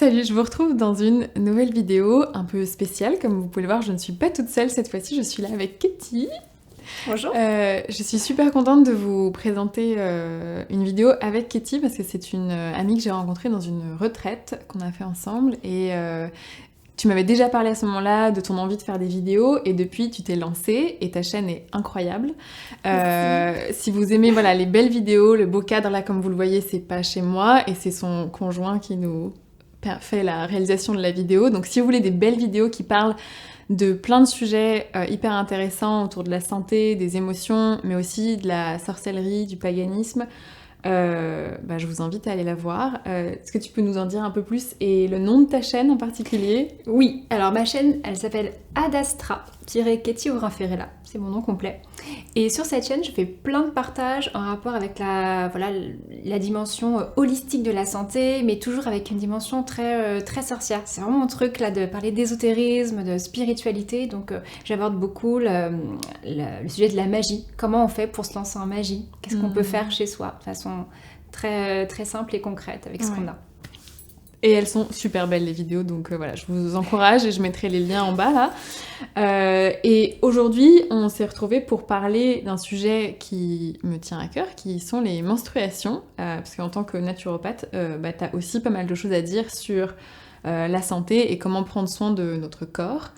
Salut, je vous retrouve dans une nouvelle vidéo un peu spéciale. Comme vous pouvez le voir, je ne suis pas toute seule cette fois-ci, je suis là avec Katie. Bonjour. Je suis super contente de vous présenter une vidéo avec Katie parce que c'est une amie que j'ai rencontrée dans une retraite qu'on a fait ensemble et tu m'avais déjà parlé à ce moment-là de ton envie de faire des vidéos et depuis tu t'es lancée et ta chaîne est incroyable. Si vous aimez voilà, les belles vidéos, le beau cadre là comme vous le voyez, c'est pas chez moi et c'est son conjoint qui nous fait la réalisation de la vidéo. Donc si vous voulez des belles vidéos qui parlent de plein de sujets hyper intéressants autour de la santé, des émotions, mais aussi de la sorcellerie, du paganisme, je vous invite à aller la voir. Est-ce que tu peux nous en dire un peu plus et le nom de ta chaîne en particulier? Oui, alors ma chaîne, elle s'appelle Adastra-Katie Aurin-Ferrella, c'est mon nom complet. Et sur cette chaîne, je fais plein de partages en rapport avec la dimension holistique de la santé, mais toujours avec une dimension très sorcière. C'est vraiment mon truc là de parler d'ésotérisme, de spiritualité, donc j'aborde beaucoup le sujet de la magie. Comment on fait pour se lancer en magie? Qu'est-ce qu'on peut faire chez soi de façon très simple et concrète avec ce qu'on a. Et elles sont super belles les vidéos, donc voilà, je vous encourage et je mettrai les liens en bas là. Et aujourd'hui, on s'est retrouvés pour parler d'un sujet qui me tient à cœur, qui sont les menstruations. Parce qu'en tant que naturopathe, t'as aussi pas mal de choses à dire sur la santé et comment prendre soin de notre corps.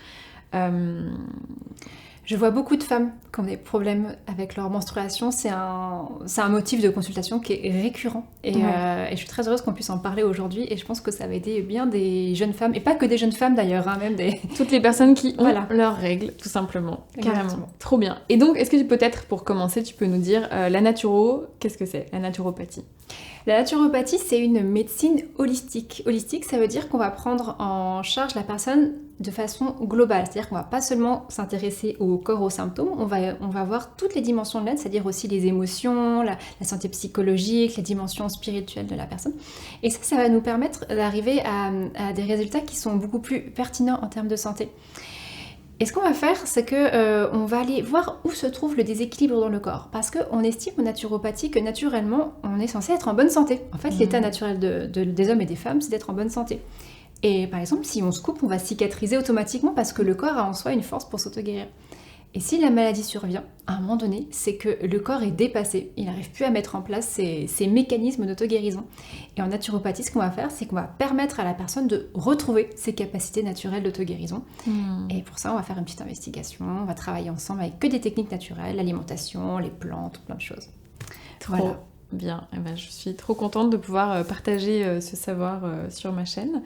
Je vois beaucoup de femmes qui ont des problèmes avec leur menstruation. C'est un motif de consultation qui est récurrent. Et je suis très heureuse qu'on puisse en parler aujourd'hui. Et je pense que ça va aider bien des jeunes femmes, et pas que des jeunes femmes d'ailleurs, hein, même des... Toutes les personnes qui ont leurs règles, tout simplement. Exactement. Carrément. Trop bien. Et donc, est-ce que peut-être, pour commencer, tu peux nous dire la naturo, qu'est-ce que c'est, la naturopathie? La naturopathie, c'est une médecine holistique. Holistique, ça veut dire qu'on va prendre en charge la personne de façon globale. C'est-à-dire qu'on va pas seulement s'intéresser au corps, aux symptômes, on va voir toutes les dimensions de l'aide, c'est-à-dire aussi les émotions, la santé psychologique, les dimensions spirituelles de la personne. Et ça va nous permettre d'arriver à des résultats qui sont beaucoup plus pertinents en termes de santé. Et ce qu'on va faire, c'est que on va aller voir où se trouve le déséquilibre dans le corps. Parce qu'on estime en naturopathie que naturellement, on est censé être en bonne santé. En fait, l'état naturel des hommes et des femmes, c'est d'être en bonne santé. Et par exemple, si on se coupe, on va cicatriser automatiquement parce que le corps a en soi une force pour s'auto-guérir. Et si la maladie survient, à un moment donné, c'est que le corps est dépassé, il n'arrive plus à mettre en place ces mécanismes d'auto-guérison. Et en naturopathie, ce qu'on va faire, c'est qu'on va permettre à la personne de retrouver ses capacités naturelles d'auto-guérison. Et pour ça, on va faire une petite investigation, on va travailler ensemble avec que des techniques naturelles, l'alimentation, les plantes, plein de choses. Trop bien. Je suis trop contente de pouvoir partager ce savoir sur ma chaîne.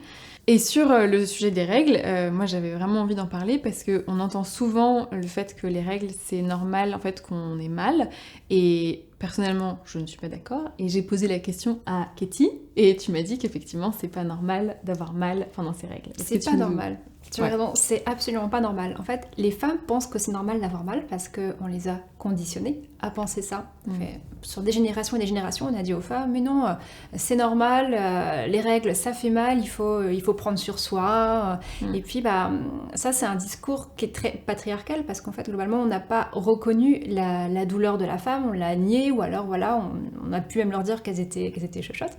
Et sur le sujet des règles, moi j'avais vraiment envie d'en parler parce qu'on entend souvent le fait que les règles c'est normal, en fait qu'on est mal. Et personnellement, je ne suis pas d'accord. Et j'ai posé la question à Katie et tu m'as dit qu'effectivement c'est pas normal d'avoir mal pendant ces règles. C'est pas normal. Tu as raison, c'est absolument pas normal. En fait, les femmes pensent que c'est normal d'avoir mal parce qu'on les a conditionnées à penser ça. Sur des générations et des générations, on a dit aux femmes, mais non, c'est normal, les règles, ça fait mal, il faut prendre sur soi. Et puis, ça, c'est un discours qui est très patriarcal parce qu'en fait, globalement, on n'a pas reconnu la douleur de la femme, on l'a niée, ou alors, voilà, on a pu même leur dire qu'elles étaient chochottes.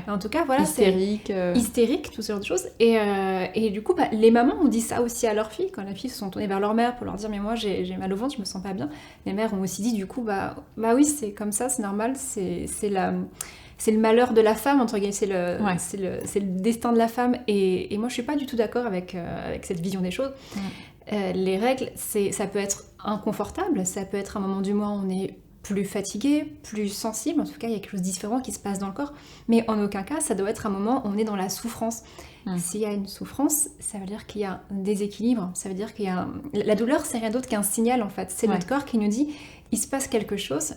En tout cas, voilà, hystérique, hystérique, tout ce genre de choses. Et du coup, les mamans ont dit ça aussi à leurs filles, quand les filles se sont tournées vers leur mère pour leur dire mais moi j'ai mal au ventre, je me sens pas bien. Les mères ont aussi dit du coup bah oui, c'est comme ça, c'est normal, c'est le malheur de la femme, entre guillemets, c'est le destin de la femme. Et moi je suis pas du tout d'accord avec cette vision des choses. Les règles, ça peut être inconfortable, ça peut être un moment du mois où on est plus fatigué, plus sensible, en tout cas il y a quelque chose de différent qui se passe dans le corps, mais en aucun cas ça doit être un moment où on est dans la souffrance. S'il y a une souffrance, ça veut dire qu'il y a un déséquilibre, ça veut dire qu'il y a la douleur, c'est rien d'autre qu'un signal en fait, c'est notre corps qui nous dit il se passe quelque chose,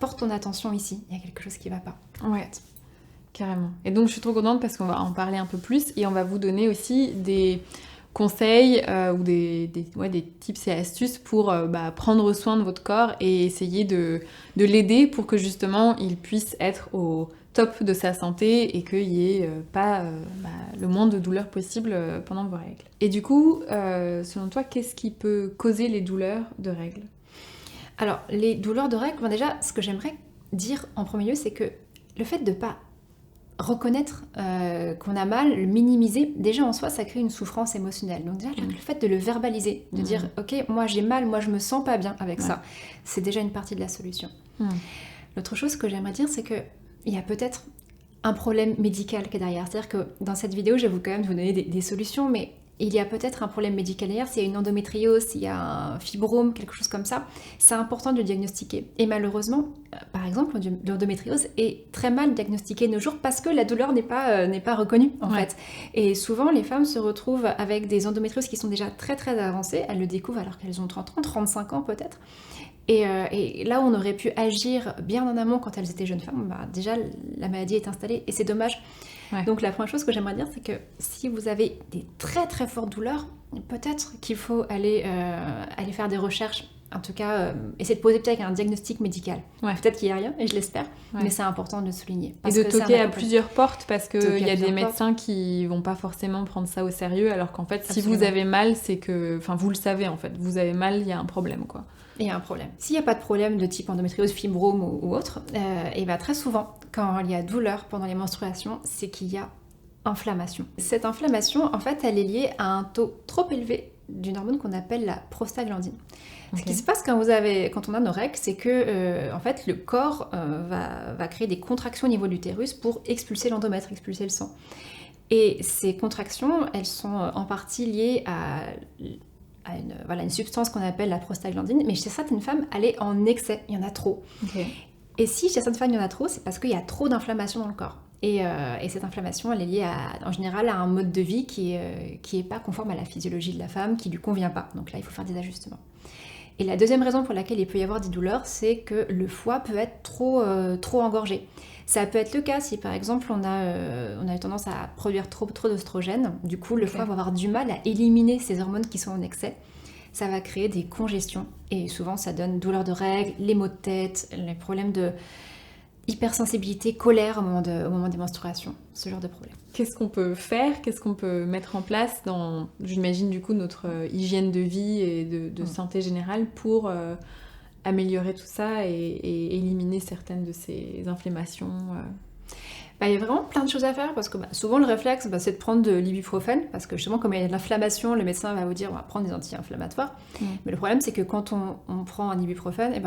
porte ton attention ici, il y a quelque chose qui va pas. Ouais, carrément. Et donc je suis trop contente parce qu'on va en parler un peu plus et on va vous donner aussi des conseils ou des tips et astuces pour prendre soin de votre corps et essayer de l'aider pour que justement il puisse être au top de sa santé et qu'il n'y ait pas le moins de douleurs possible pendant vos règles. Et du coup, selon toi, qu'est-ce qui peut causer les douleurs de règles? Alors, les douleurs de règles, déjà, ce que j'aimerais dire en premier lieu, c'est que le fait de ne pas reconnaître qu'on a mal, le minimiser, déjà en soi, ça crée une souffrance émotionnelle. Donc déjà, le fait de le verbaliser, de dire « Ok, moi j'ai mal, moi je me sens pas bien avec ça », c'est déjà une partie de la solution. L'autre chose que j'aimerais dire, c'est qu'il y a peut-être un problème médical qui est derrière. C'est-à-dire que dans cette vidéo, je vais quand même vous donner des solutions, mais il y a peut-être un problème médical derrière. S'il y a une endométriose, s'il y a un fibrome, quelque chose comme ça, c'est important de le diagnostiquer. Et malheureusement, par exemple, l'endométriose est très mal diagnostiquée de nos jours parce que la douleur n'est pas reconnue, en fait. Et souvent, les femmes se retrouvent avec des endométrioses qui sont déjà très très avancées. Elles le découvrent alors qu'elles ont 30 ans, 35 ans peut-être. Et là où on aurait pu agir bien en amont quand elles étaient jeunes femmes, bah déjà la maladie est installée et c'est dommage. Donc la première chose que j'aimerais dire, c'est que si vous avez des très très fortes douleurs, peut-être qu'il faut aller faire des recherches, en tout cas essayer de poser peut-être un diagnostic médical. Peut-être qu'il n'y a rien, et je l'espère, mais c'est important de le souligner. Et de toquer à plusieurs portes, parce qu'il y a des médecins qui vont pas forcément prendre ça au sérieux, alors qu'en fait, si vous avez mal, c'est que... Enfin, vous le savez en fait, vous avez mal, il y a un problème, quoi. Il y a un problème. S'il n'y a pas de problème de type endométriose, fibrome ou autre, et bien très souvent, quand il y a douleur pendant les menstruations, c'est qu'il y a inflammation. Cette inflammation, en fait, elle est liée à un taux trop élevé d'une hormone qu'on appelle la prostaglandine. Ce qui se passe quand on a nos règles, c'est que en fait, le corps va créer des contractions au niveau de l'utérus pour expulser l'endomètre, expulser le sang. Et ces contractions, elles sont en partie liées à une substance qu'on appelle la prostaglandine, mais chez certaines femmes, elle est en excès, il y en a trop. Et si chez certaines femmes, il y en a trop, c'est parce qu'il y a trop d'inflammation dans le corps. Et cette inflammation, elle est liée en général à un mode de vie qui est pas conforme à la physiologie de la femme, qui lui convient pas. Donc là, il faut faire des ajustements. Et la deuxième raison pour laquelle il peut y avoir des douleurs, c'est que le foie peut être trop engorgé. Ça peut être le cas si par exemple on a tendance à produire trop d'oestrogène. Du coup, le foie va avoir du mal à éliminer ces hormones qui sont en excès. Ça va créer des congestions et souvent ça donne douleurs de règles, les maux de tête, les problèmes de hypersensibilité, colère au moment des menstruations, ce genre de problème. Qu'est-ce qu'on peut faire? Qu'est-ce qu'on peut mettre en place dans, j'imagine du coup, notre hygiène de vie et de santé générale pour améliorer tout ça et éliminer certaines de ces inflammations Il y a vraiment plein de choses à faire parce que souvent le réflexe c'est de prendre de l'ibuprofène parce que justement comme il y a de l'inflammation, le médecin va vous dire on va prendre des anti-inflammatoires. Mais le problème c'est que quand on prend un ibuprofène,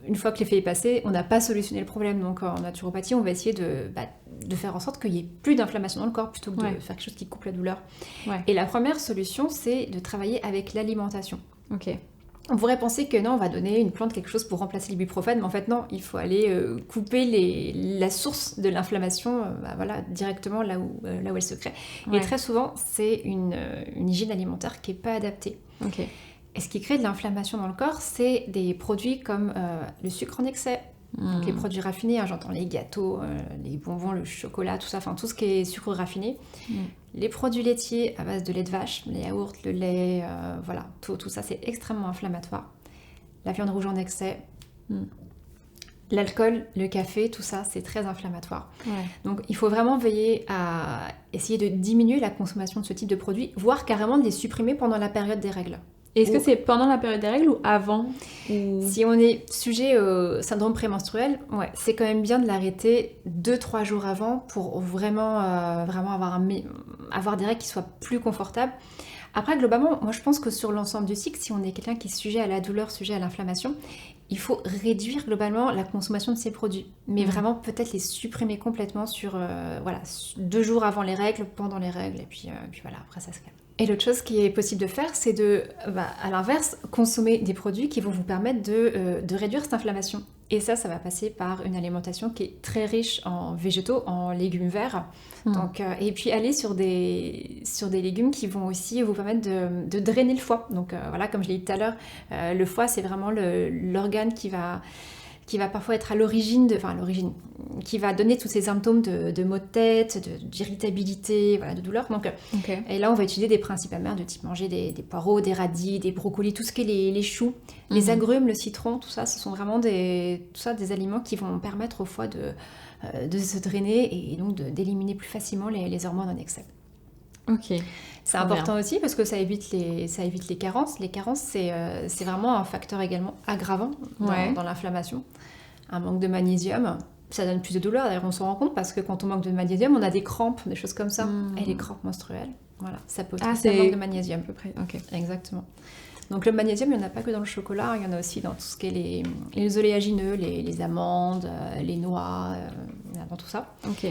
une fois que l'effet est passé, on n'a pas solutionné le problème. Donc en naturopathie, on va essayer de faire en sorte qu'il n'y ait plus d'inflammation dans le corps plutôt que de faire quelque chose qui coupe la douleur. Et la première solution, c'est de travailler avec l'alimentation. On pourrait penser que non, on va donner une plante, quelque chose pour remplacer l'ibuprofène, mais en fait non, il faut aller couper la source de l'inflammation directement là où elle se crée. Et très souvent, c'est une hygiène alimentaire qui n'est pas adaptée. Et ce qui crée de l'inflammation dans le corps, c'est des produits comme le sucre en excès, donc les produits raffinés, j'entends les gâteaux, les bonbons, le chocolat, tout ça, enfin tout ce qui est sucre raffiné. Les produits laitiers à base de lait de vache, les yaourts, le lait, tout ça c'est extrêmement inflammatoire. La viande rouge en excès, l'alcool, le café, tout ça c'est très inflammatoire. Donc il faut vraiment veiller à essayer de diminuer la consommation de ce type de produits, voire carrément de les supprimer pendant la période des règles. Est-ce que c'est pendant la période des règles ou avant Si on est sujet au syndrome prémenstruel, c'est quand même bien de l'arrêter 2-3 jours avant pour vraiment avoir des règles qui soient plus confortables. Après, globalement, moi je pense que sur l'ensemble du cycle, si on est quelqu'un qui est sujet à la douleur, sujet à l'inflammation, il faut réduire globalement la consommation de ces produits. Mais vraiment peut-être les supprimer complètement sur 2 jours avant les règles, pendant les règles, et puis voilà, après ça se calme. Et l'autre chose qui est possible de faire, c'est à l'inverse, consommer des produits qui vont vous permettre de réduire cette inflammation. Et ça va passer par une alimentation qui est très riche en végétaux, en légumes verts. Donc, et puis aller sur des légumes qui vont aussi vous permettre de drainer le foie. Donc comme je l'ai dit tout à l'heure, le foie c'est vraiment l'organe qui va parfois être à l'origine, qui va donner tous ces symptômes de maux de tête, d'irritabilité, de douleur. Donc, et là, on va utiliser des principes amers de type manger des poireaux, des radis, des brocolis, tout ce qui est les choux, les agrumes, le citron, tout ça, ce sont vraiment des aliments qui vont permettre au foie de se drainer et donc d'éliminer plus facilement les hormones en excès. C'est important aussi parce que ça évite les carences. Les carences, c'est vraiment un facteur également aggravant dans l'inflammation. Un manque de magnésium, ça donne plus de douleur. D'ailleurs, on s'en rend compte parce que quand on manque de magnésium, on a des crampes, des choses comme ça. Et les crampes menstruelles, voilà, ça peut aussi être un manque de magnésium. À peu près, ok. Exactement. Donc le magnésium, il n'y en a pas que dans le chocolat, il y en a aussi dans tout ce qui est les oléagineux, les amandes, les noix, dans tout ça. Ok.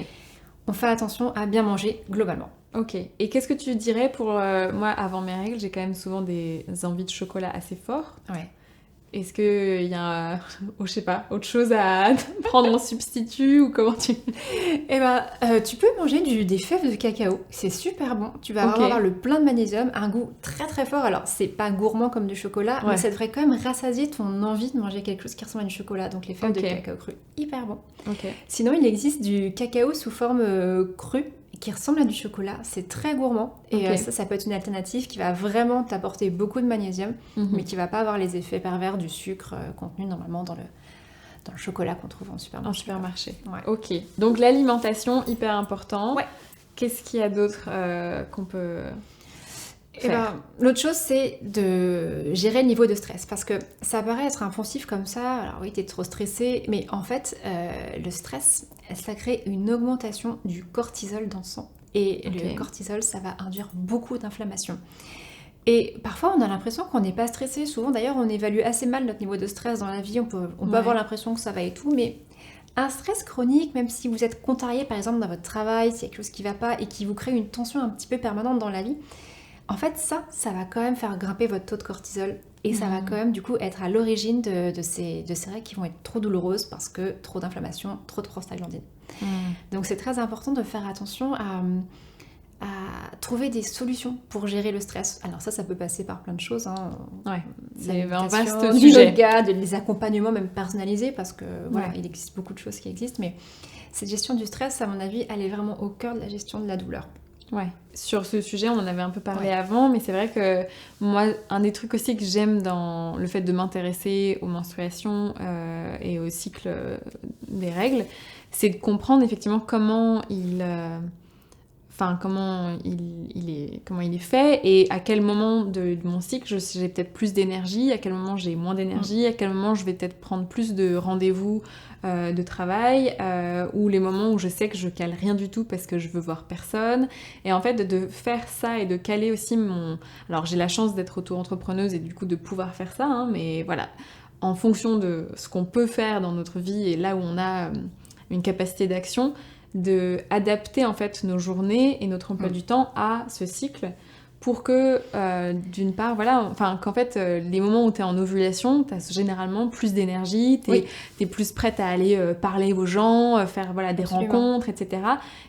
On fait attention à bien manger globalement. Ok. Et qu'est-ce que tu dirais pour... moi, avant mes règles, j'ai quand même souvent des envies de chocolat assez fortes. Ouais. Est-ce qu'il y a, je sais pas, autre chose à prendre en substitut ou comment tu... Eh ben, tu peux manger des fèves de cacao, c'est super bon. Tu vas avoir le plein de magnésium, un goût très très fort. Alors, c'est pas gourmand comme du chocolat, mais ça devrait quand même rassasier ton envie de manger quelque chose qui ressemble à du chocolat. Donc, les fèves de cacao cru, hyper bon. Sinon, il existe du cacao sous forme crue, qui ressemble à du chocolat, c'est très gourmand et ça peut être une alternative qui va vraiment t'apporter beaucoup de magnésium mais qui va pas avoir les effets pervers du sucre contenu normalement dans le chocolat qu'on trouve en supermarché. Ouais. Ok, donc l'alimentation, hyper important. Ouais. Qu'est-ce qu'il y a d'autre qu'on peut faire? L'autre chose, c'est de gérer le niveau de stress parce que ça paraît être impulsif comme ça. Alors oui, t'es trop stressé, mais en fait, le stress, ça crée une augmentation du cortisol dans le sang. Et le cortisol, ça va induire beaucoup d'inflammation. Et parfois, on a l'impression qu'on n'est pas stressé. Souvent, d'ailleurs, on évalue assez mal notre niveau de stress dans la vie. On peut avoir l'impression que ça va et tout, mais un stress chronique, même si vous êtes contrarié, par exemple, dans votre travail, s'il y a quelque chose qui ne va pas et qui vous crée une tension un petit peu permanente dans la vie, en fait, ça va quand même faire grimper votre taux de cortisol et ça va quand même du coup être à l'origine de ces règles qui vont être trop douloureuses parce que trop d'inflammation, trop de prostaglandine. Donc c'est très important de faire attention à trouver des solutions pour gérer le stress. Alors ça peut passer par plein de choses. C'est un vaste sujet. Du yoga, des accompagnements même personnalisés parce que il existe beaucoup de choses qui existent, mais cette gestion du stress, à mon avis, elle est vraiment au cœur de la gestion de la douleur. Ouais, sur ce sujet, on en avait un peu parlé avant, mais c'est vrai que moi, un des trucs aussi que j'aime dans le fait de m'intéresser aux menstruations et au cycle des règles, c'est de comprendre effectivement comment il est fait et à quel moment de mon cycle j'ai peut-être plus d'énergie, à quel moment j'ai moins d'énergie, à quel moment je vais peut-être prendre plus de rendez-vous de travail ou les moments où je sais que je cale rien du tout parce que je veux voir personne. Et en fait, de faire ça et de caler aussi Alors, j'ai la chance d'être auto-entrepreneuse et du coup de pouvoir faire ça, hein, mais voilà, en fonction de ce qu'on peut faire dans notre vie et là où on a une capacité d'action, de adapter en fait nos journées et notre emploi du temps à ce cycle pour que d'une part qu'en fait les moments où t'es en ovulation t'as généralement plus d'énergie, t'es plus prête à aller parler aux gens, faire des rencontres, etc.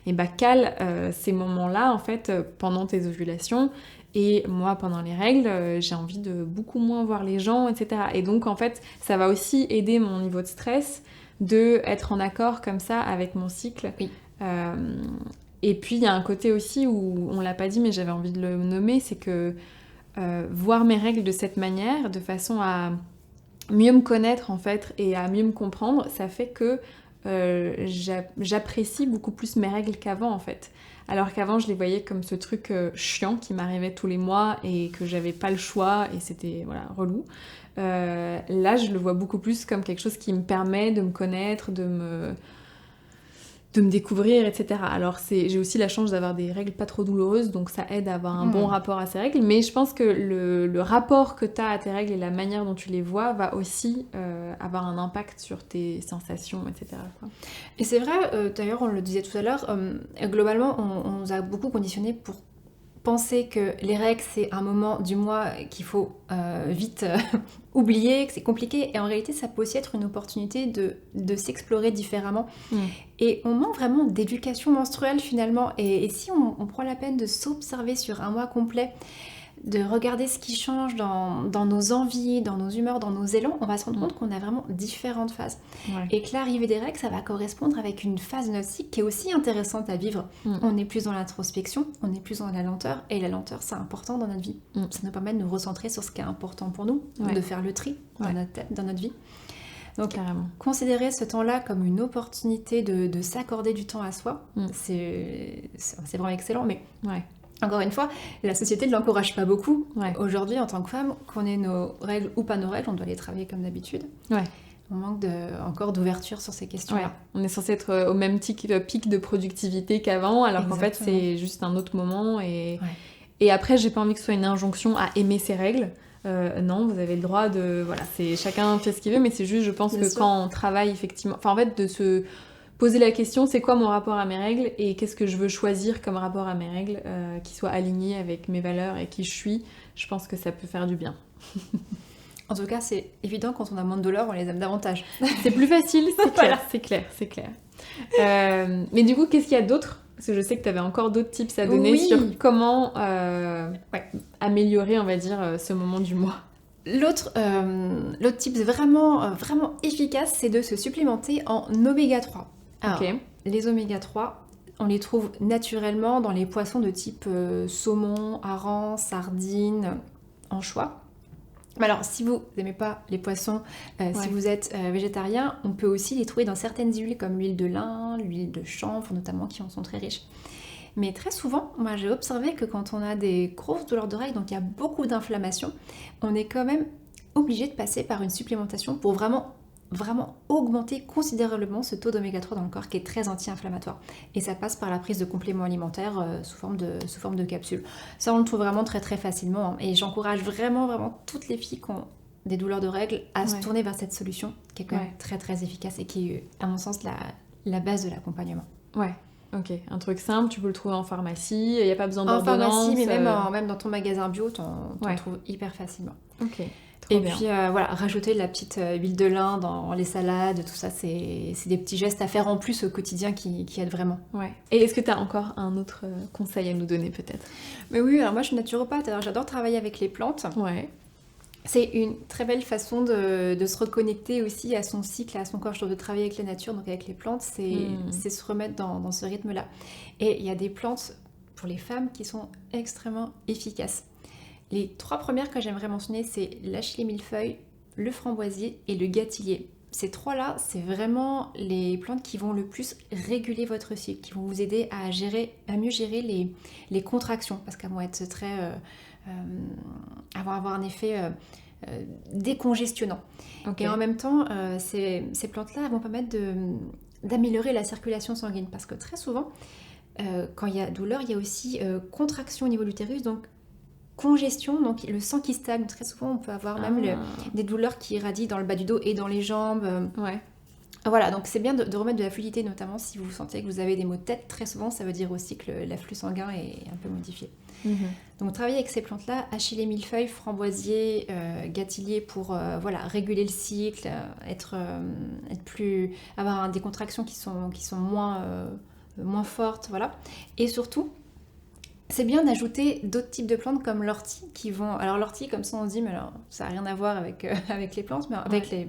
Et cale ces moments-là en fait pendant tes ovulations. Et moi, pendant les règles, j'ai envie de beaucoup moins voir les gens, etc. Et donc, en fait, ça va aussi aider mon niveau de stress de être en accord comme ça avec mon cycle. Oui. Et puis, il y a un côté aussi où, on l'a pas dit, mais j'avais envie de le nommer, c'est que voir mes règles de cette manière, de façon à mieux me connaître, en fait, et à mieux me comprendre, ça fait que j'apprécie beaucoup plus mes règles qu'avant, en fait. Alors qu'avant, je les voyais comme ce truc chiant qui m'arrivait tous les mois et que j'avais pas le choix et c'était relou. Là, je le vois beaucoup plus comme quelque chose qui me permet de me connaître, de me découvrir, etc. Alors j'ai aussi la chance d'avoir des règles pas trop douloureuses, donc ça aide à avoir un bon rapport à ces règles, mais je pense que le rapport que tu as à tes règles et la manière dont tu les vois va aussi avoir un impact sur tes sensations, etc. quoi. Et c'est vrai, d'ailleurs on le disait tout à l'heure, globalement on nous a beaucoup conditionnés pour penser que les règles c'est un moment du mois qu'il faut vite oublier, que c'est compliqué, et en réalité ça peut aussi être une opportunité de s'explorer différemment. Et on manque vraiment d'éducation menstruelle finalement, et si on prend la peine de s'observer sur un mois complet, de regarder ce qui change dans nos envies, dans nos humeurs, dans nos élans, on va se rendre compte qu'on a vraiment différentes phases. Et que l'arrivée des règles, ça va correspondre avec une phase de notre cycle qui est aussi intéressante à vivre. On est plus dans l'introspection, on est plus dans la lenteur, et la lenteur, c'est important dans notre vie. Ça nous permet de nous recentrer sur ce qui est important pour nous, de faire le tri dans notre tête, dans notre vie. Donc, considérer ce temps-là comme une opportunité de s'accorder du temps à soi, c'est vraiment excellent, mais... Encore une fois, la société ne l'encourage pas beaucoup. Aujourd'hui, en tant que femme, qu'on ait nos règles ou pas nos règles, on doit les travailler comme d'habitude. On manque encore d'ouverture sur ces questions-là. Ouais. On est censé être au même pic de productivité qu'avant, alors qu'en fait, c'est juste un autre moment. Et après, j'ai pas envie que ce soit une injonction à aimer ses règles. Non, vous avez le droit de... Voilà, chacun fait ce qu'il veut, mais c'est juste, je pense que quand on travaille effectivement... Enfin, en fait, de se poser la question, c'est quoi mon rapport à mes règles et qu'est-ce que je veux choisir comme rapport à mes règles qui soit aligné avec mes valeurs et qui je suis, je pense que ça peut faire du bien. En tout cas, c'est évident, quand on a moins de douleurs, on les aime davantage. C'est plus facile, c'est clair, Voilà. c'est clair. Mais du coup, qu'est-ce qu'il y a d'autre? Parce que je sais que tu avais encore d'autres tips à donner sur comment améliorer, on va dire, ce moment du mois. L'autre tip vraiment, vraiment efficace, c'est de se supplémenter en oméga 3. Alors, les oméga 3, on les trouve naturellement dans les poissons de type saumon, hareng, sardines, anchois. Alors, si vous n'aimez pas les poissons, si vous êtes végétarien, on peut aussi les trouver dans certaines huiles comme l'huile de lin, l'huile de chanvre notamment, qui en sont très riches. Mais très souvent, moi j'ai observé que quand on a des grosses douleurs d'oreilles, donc il y a beaucoup d'inflammation, on est quand même obligé de passer par une supplémentation pour vraiment augmenter considérablement ce taux d'oméga 3 dans le corps qui est très anti-inflammatoire. Et ça passe par la prise de compléments alimentaires sous forme de capsules. Ça, on le trouve vraiment très très facilement. Hein. Et j'encourage vraiment toutes les filles qui ont des douleurs de règles à se tourner vers cette solution qui est quand même très très efficace et qui est, à mon sens, la base de l'accompagnement. Ouais. Ok, un truc simple, tu peux le trouver en pharmacie, il n'y a pas besoin d'ordonnance. En pharmacie, mais même dans ton magasin bio, t'en trouves hyper facilement. Ok. Et puis rajouter de la petite huile de lin dans les salades, tout ça, c'est des petits gestes à faire en plus au quotidien qui aident vraiment. Ouais. Et est-ce que tu as encore un autre conseil à nous donner peut-être? Mais oui, alors moi je suis naturopathe, alors j'adore travailler avec les plantes. Ouais. C'est une très belle façon de se reconnecter aussi à son cycle, à son corps. Je trouve de travailler avec la nature, donc avec les plantes, c'est se remettre dans ce rythme-là. Et il y a des plantes pour les femmes qui sont extrêmement efficaces. Les 3 premières que j'aimerais mentionner, c'est l'achillée millefeuille, le framboisier et le gâtillier. Ces 3-là, c'est vraiment les plantes qui vont le plus réguler votre cycle, qui vont vous aider à mieux gérer les contractions, parce qu'elles vont être avoir un effet décongestionnant. Okay. Et en même temps, ces plantes-là vont permettre d'améliorer la circulation sanguine, parce que très souvent, quand il y a douleur, il y a aussi contraction au niveau de l'utérus, donc congestion, donc le sang qui stagne. Très souvent, on peut avoir même des douleurs qui irradient dans le bas du dos et dans les jambes. Ouais. Voilà, donc c'est bien de remettre de la fluidité, notamment si vous sentez que vous avez des maux de tête. Très souvent, ça veut dire aussi que l'afflux sanguin est un peu modifié. Donc travailler avec ces plantes-là, achillée millefeuille, framboisier, gâtillier pour réguler le cycle, avoir des contractions qui sont moins fortes, voilà. Et surtout, c'est bien d'ajouter d'autres types de plantes comme l'ortie qui vont... Alors l'ortie, comme ça on se dit, mais alors ça n'a rien à voir avec les plantes, mais avec les...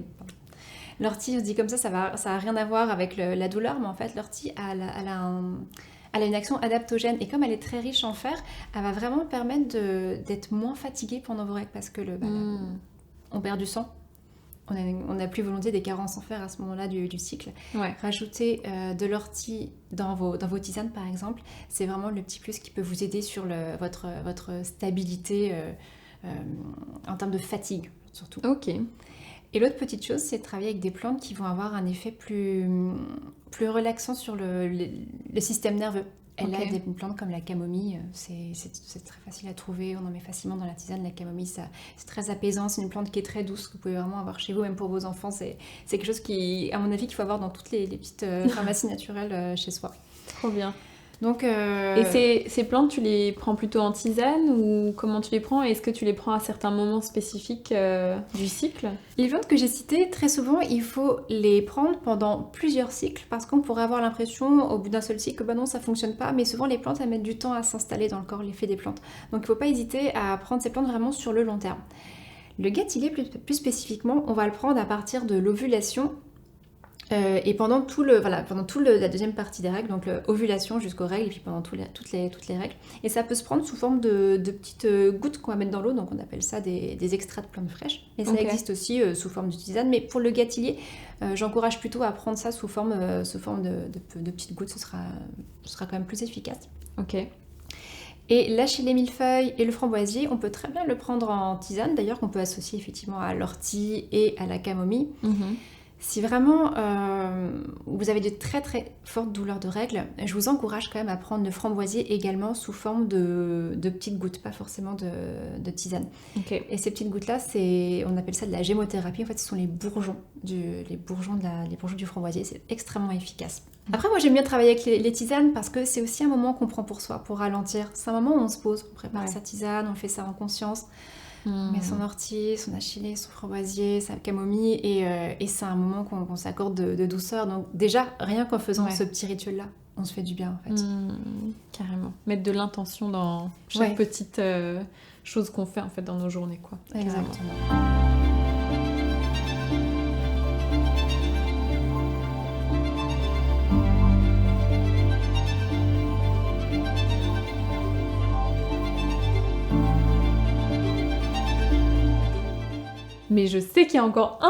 L'ortie, on se dit comme ça n'a rien à voir avec la douleur, mais en fait l'ortie, elle a une action adaptogène, et comme elle est très riche en fer, elle va vraiment permettre d'être moins fatiguée pendant vos règles, parce que on perd du sang. On n'a plus volonté des carences en fer à ce moment-là du cycle. Ouais. Rajouter de l'ortie dans vos tisanes, par exemple, c'est vraiment le petit plus qui peut vous aider sur votre stabilité en termes de fatigue, surtout. Ok. Et l'autre petite chose, c'est de travailler avec des plantes qui vont avoir un effet plus relaxant sur le système nerveux. Elle a des plantes comme la camomille, c'est très facile à trouver, on en met facilement dans la tisane. La camomille, c'est très apaisant, c'est une plante qui est très douce, que vous pouvez vraiment avoir chez vous, même pour vos enfants. C'est quelque chose qui, à mon avis, qu'il faut avoir dans toutes les petites pharmacies naturelles chez soi. Trop bien. Donc, Et ces plantes, tu les prends plutôt en tisane ou comment tu les prends? Est-ce que tu les prends à certains moments spécifiques du cycle? Les plantes que j'ai citées, très souvent, il faut les prendre pendant plusieurs cycles, parce qu'on pourrait avoir l'impression, au bout d'un seul cycle, que non, ça fonctionne pas, mais souvent les plantes, elles mettent du temps à s'installer dans le corps, l'effet des plantes. Donc il ne faut pas hésiter à prendre ces plantes vraiment sur le long terme. Le gâtillier, plus spécifiquement, on va le prendre à partir de l'ovulation, et pendant la deuxième partie des règles, donc l'ovulation jusqu'aux règles, et puis pendant toutes les règles. Et ça peut se prendre sous forme de petites gouttes qu'on va mettre dans l'eau, donc on appelle ça des extraits de plantes fraîches. Et ça existe aussi sous forme de tisane, mais pour le gâtillier, j'encourage plutôt à prendre ça sous forme de petites gouttes, ce sera quand même plus efficace. Ok. Et l'achillée millefeuille et le framboisier, on peut très bien le prendre en tisane, d'ailleurs qu'on peut associer effectivement à l'ortie et à la camomille. Si vraiment vous avez de très très fortes douleurs de règles, je vous encourage quand même à prendre le framboisier également sous forme de petites gouttes, pas forcément de tisane. Ok. Et ces petites gouttes-là, on appelle ça de la gémothérapie. En fait, ce sont les bourgeons du framboisier. C'est extrêmement efficace. Après, moi, j'aime bien travailler avec les tisanes parce que c'est aussi un moment qu'on prend pour soi, pour ralentir. C'est un moment où on se pose, on prépare sa tisane, on fait ça en conscience. On met son ortie, son achillée, son framboisier, sa camomille et c'est un moment qu'on s'accorde de douceur. Donc déjà, rien qu'en faisant ce petit rituel-là, on se fait du bien en fait. Carrément. Mettre de l'intention dans chaque petite chose qu'on fait en fait dans nos journées, quoi. Exactement. Mais je sais qu'il y a encore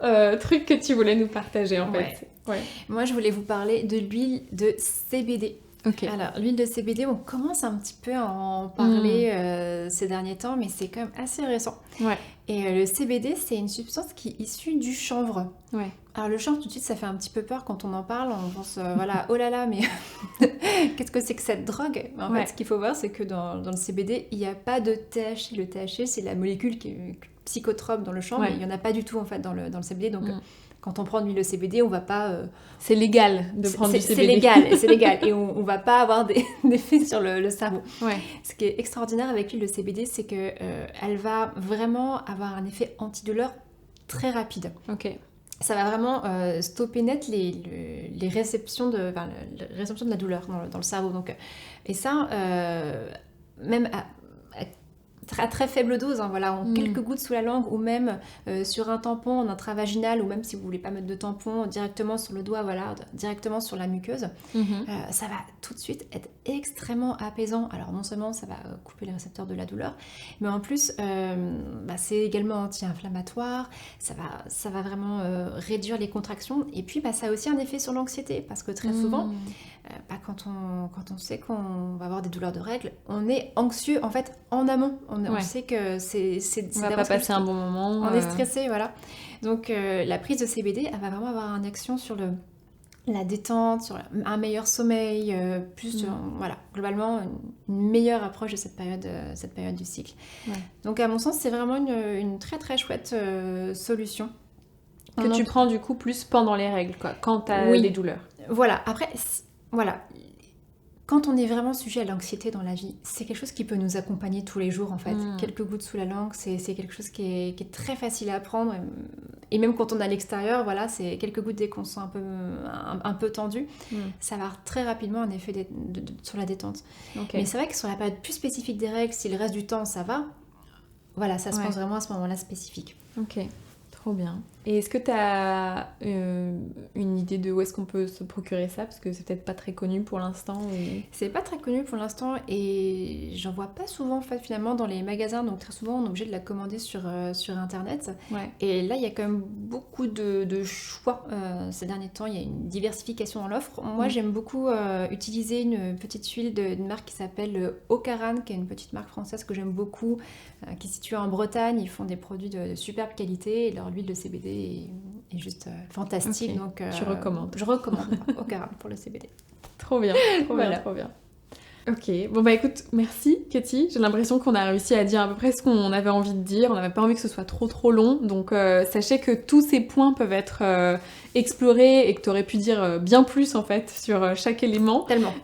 un truc que tu voulais nous partager en fait. Ouais. Moi, je voulais vous parler de l'huile de CBD. Ok. Alors, l'huile de CBD, on commence un petit peu à en parler ces derniers temps, mais c'est quand même assez récent. Ouais. Et le CBD, c'est une substance qui est issue du chanvre. Ouais. Alors, le chanvre, tout de suite, ça fait un petit peu peur quand on en parle. On pense, voilà, oh là là, mais qu'est-ce que c'est que cette drogue? En fait, ce qu'il faut voir, c'est que dans le CBD, il n'y a pas de THC. Le THC, c'est la molécule qui est psychotrope dans le chanvre, mais il n'y en a pas du tout en fait dans le CBD. Donc, quand on prend de l'huile de CBD, on va pas... C'est légal de prendre du CBD. C'est légal. Et on va pas avoir d'effets sur le cerveau. Ouais. Ce qui est extraordinaire avec l'huile de CBD, c'est que elle va vraiment avoir un effet antidouleur très rapide. Ok. Ça va vraiment stopper net les réceptions de la douleur dans le cerveau. Donc, et ça, même à très faible dose, hein, voilà, en quelques gouttes sous la langue ou même sur un tampon en intravaginal ou même si vous voulez pas mettre de tampon directement sur le doigt, voilà, directement sur la muqueuse, ça va tout de suite être extrêmement apaisant. Alors non seulement ça va couper les récepteurs de la douleur, mais en plus c'est également anti-inflammatoire, ça va vraiment réduire les contractions et puis ça a aussi un effet sur l'anxiété parce que très souvent quand on sait qu'on va avoir des douleurs de règles, on est anxieux en fait en amont. On sait que c'est on va pas passer un bon moment. On est stressé, voilà. Donc la prise de CBD, elle va vraiment avoir une action sur la détente, sur un meilleur sommeil, voilà, globalement une meilleure approche de cette période du cycle. Ouais. Donc à mon sens, c'est vraiment une très très chouette solution. Que tu prends du coup plus pendant les règles, quoi, quand tu as des douleurs. Voilà, après, voilà. Quand on est vraiment sujet à l'anxiété dans la vie, c'est quelque chose qui peut nous accompagner tous les jours en fait. Quelques gouttes sous la langue, c'est quelque chose qui est très facile à prendre. Et même quand on est à l'extérieur, voilà, c'est quelques gouttes dès qu'on se sent un peu tendu. Ça va avoir très rapidement un effet sur la détente. Okay. Mais c'est vrai que sur la période plus spécifique des règles, si le reste du temps ça va, voilà, ça se passe vraiment à ce moment-là spécifique. Ok. Trop bien. Et est-ce que tu as une idée de où est-ce qu'on peut se procurer ça? Parce que c'est peut-être pas très connu pour l'instant. C'est pas très connu pour l'instant et j'en vois pas souvent en fait, finalement dans les magasins. Donc très souvent on est obligé de la commander sur internet. Ouais. Et là il y a quand même beaucoup de choix ces derniers temps. Il y a une diversification dans l'offre. Moi j'aime beaucoup utiliser une petite huile d'une marque qui s'appelle Ocaran, qui est une petite marque française que j'aime beaucoup, qui est située en Bretagne. Ils font des produits de superbe qualité et leur huile de CBD est juste fantastique. Okay. Donc, tu recommandes? Je recommande Ocaran pour le CBD. Trop bien, trop bien. Ok, bon bah écoute, merci Katie. J'ai l'impression qu'on a réussi à dire à peu près ce qu'on avait envie de dire. On n'avait pas envie que ce soit trop long. Donc sachez que tous ces points peuvent être explorés et que tu aurais pu dire bien plus en fait sur chaque élément. Tellement.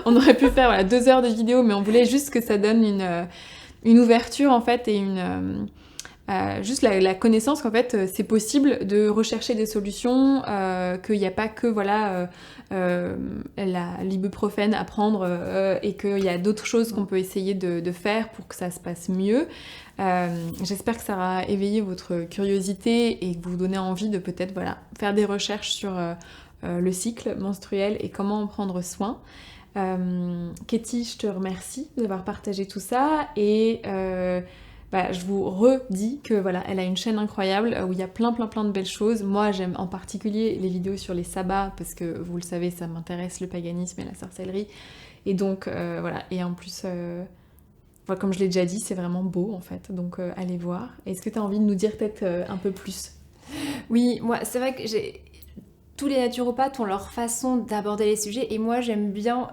On aurait pu faire 2 heures de vidéo, mais on voulait juste que ça donne une ouverture en fait et juste la connaissance qu'en fait c'est possible de rechercher des solutions, qu'il n'y a pas que l'ibuprofène à prendre et qu'il y a d'autres choses qu'on peut essayer de faire pour que ça se passe mieux. J'espère que ça aura éveillé votre curiosité et que vous donnez envie de peut-être faire des recherches sur le cycle menstruel et comment en prendre soin. Katie, je te remercie d'avoir partagé tout ça et je vous redis que elle a une chaîne incroyable où il y a plein de belles choses. Moi j'aime en particulier les vidéos sur les sabbats parce que vous le savez ça m'intéresse, le paganisme et la sorcellerie et donc et en plus comme je l'ai déjà dit c'est vraiment beau en fait donc allez voir. Est-ce que tu as envie de nous dire peut-être un peu plus? Oui, moi, c'est vrai que tous les naturopathes ont leur façon d'aborder les sujets et moi, j'aime bien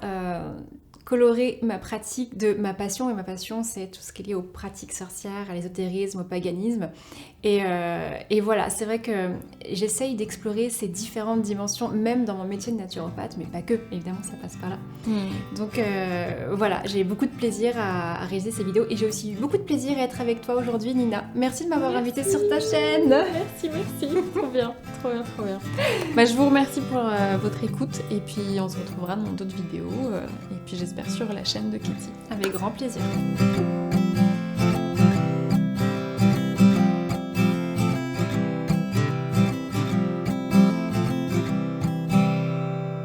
colorer ma pratique de ma passion. Et ma passion, c'est tout ce qui est lié aux pratiques sorcières, à l'ésotérisme, au paganisme. Et voilà, c'est vrai que j'essaye d'explorer ces différentes dimensions, même dans mon métier de naturopathe, mais pas que, évidemment, ça passe par là. Donc voilà, j'ai beaucoup de plaisir à réaliser ces vidéos et j'ai aussi eu beaucoup de plaisir à être avec toi aujourd'hui, Nina. Merci de m'avoir invitée sur ta chaîne. Merci. Trop bien. Bah, je vous remercie pour votre écoute et puis on se retrouvera dans d'autres vidéos et puis j'espère sur la chaîne de Katie. Avec grand plaisir.